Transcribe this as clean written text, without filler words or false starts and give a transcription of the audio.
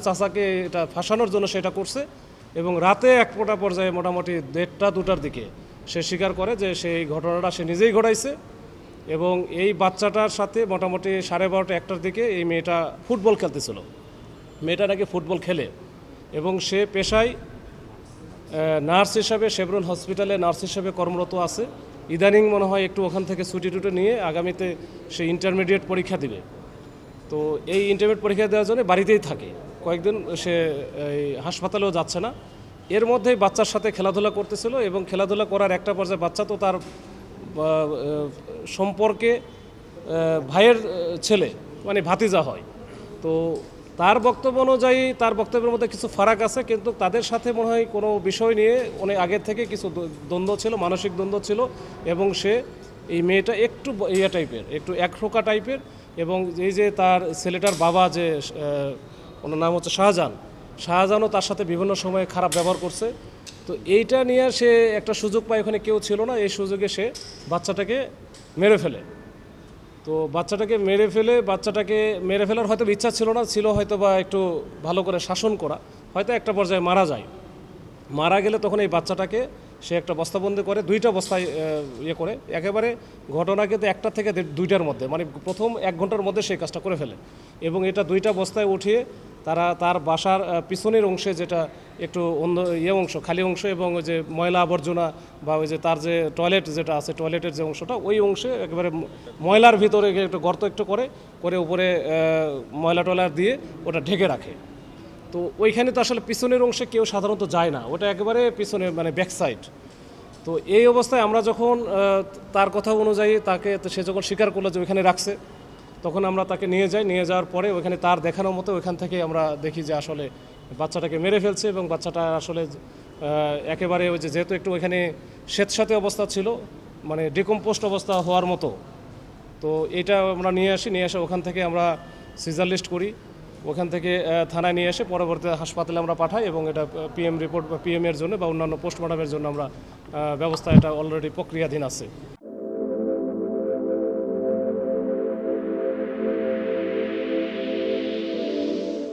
চাচাকে এটা ফাঁসানোর জন্য সেটা করছে এবং রাতে এক পর্যায়ে মোটামুটি 1:30-2টার দিকে সে স্বীকার করে যে সেই ঘটনাটা সে নিজেই ঘটাইছে এবং এই বাচ্চাটার সাথে মোটামুটি 12:30-1টার দিকে এই মেয়েটা ফুটবল খেলতেছিল। মেয়েটা নাকি ফুটবল খেলে এবং সে পেশায় নার্স হিসাবে শেভরন হসপিটালে নার্স হিসাবে কর্মরত আছে। ইদানিং মনে হয় একটু ওখান থেকে ছুটি টুটি নিয়ে আগামীতে সে ইন্টারমিডিয়েট পরীক্ষা দিবে। তো এই ইন্টারমিডিয়েট পরীক্ষা দেওয়ার জন্য বাড়িতেই থাকে, কয়েকদিন সে এই হাসপাতালেও যাচ্ছে না। এর মধ্যেই বাচ্চার সাথে খেলাধুলা করতেছিল এবং খেলাধুলা করার একটা পর্যায়ে বাচ্চা তো তার সম্পর্কে ভাইয়ের ছেলে মানে ভাতিজা হয়। তো তার বক্তব্য অনুযায়ী তার বক্তব্যের মধ্যে কিছু ফারাক আছে, কিন্তু তাদের সাথে মনে হয় কোনো বিষয় নিয়ে অনেক আগের থেকে কিছু দ্বন্দ্ব ছিল, মানসিক দ্বন্দ্ব ছিল এবং সে এই মেয়েটা একটু ইয়ে টাইপের, একটু একরোকা টাইপের। এবং এই যে তার ছেলেটার বাবা যে ওনার নাম হচ্ছে শাহজাহানও তার সাথে বিভিন্ন সময়ে খারাপ ব্যবহার করছে। তো এইটা নিয়ে সে একটা সুযোগ পায়, ওখানে কেউ ছিল না, এই সুযোগে সে বাচ্চাটাকে মেরে ফেলে। তো বাচ্চাটাকে মেরে ফেলার হয়তো ইচ্ছা ছিল না, ছিল হয়তো বা একটু ভালো করে শাসন করা, হয়তো একটা পর্যায়ে মারা যায়। মারা গেলে তখন এই বাচ্চাটাকে সে একটা বস্তাবন্দি করে, 2টা বস্তায় ইয়ে করে একেবারে ঘটনা কিন্তু 1টা থেকে 2টার মধ্যে, মানে প্রথম 1 ঘন্টার মধ্যে সেই কাজটা করে ফেলে এবং এটা 2টা বস্তায় উঠিয়ে তার বাসার পিছনের অংশে, যেটা একটু অন্য অংশ খালি অংশ এবং ওই যে ময়লা আবর্জনা বা ওই যে তার যে টয়লেট যেটা আছে, টয়লেটের যে অংশটা, ওই অংশে একেবারে ময়লার ভিতরে একটু গর্ত করে উপরে ময়লা টয়লার দিয়ে ওটা ঢেকে রাখে। তো ওইখানে তো আসলে পিছনের অংশে কেউ সাধারণত যায় না, ওটা একেবারে পিছনে মানে ব্যাক সাইড। তো এই অবস্থায় আমরা যখন তার কথা অনুযায়ী সে যখন স্বীকার করলো যে ওইখানে রাখছে, তখন আমরা তাকে নিয়ে যাওয়ার পরে ওইখানে তার দেখানোর মতো ওইখান থেকে আমরা দেখি যে আসলে বাচ্চাটাকে মেরে ফেলছে এবং বাচ্চাটা আসলে একেবারে ওই যে যেহেতু একটু ওইখানে স্বেতসাথে অবস্থা ছিল, মানে ডিকম্পোস্ট অবস্থা হওয়ার মতো। তো এটা আমরা নিয়ে আসি ওখান থেকে আমরা সিজার লিস্ট করি, ওখান থেকে থানায় নিয়ে এসে পরবর্তী হাসপাতালে আমরা পাঠাই এবং এটা পিএম রিপোর্ট বা পিএমের জন্য বা অন্যান্য পোস্টমর্টমের জন্য আমরা ব্যবস্থা এটা অলরেডি প্রক্রিয়াধীন আছে।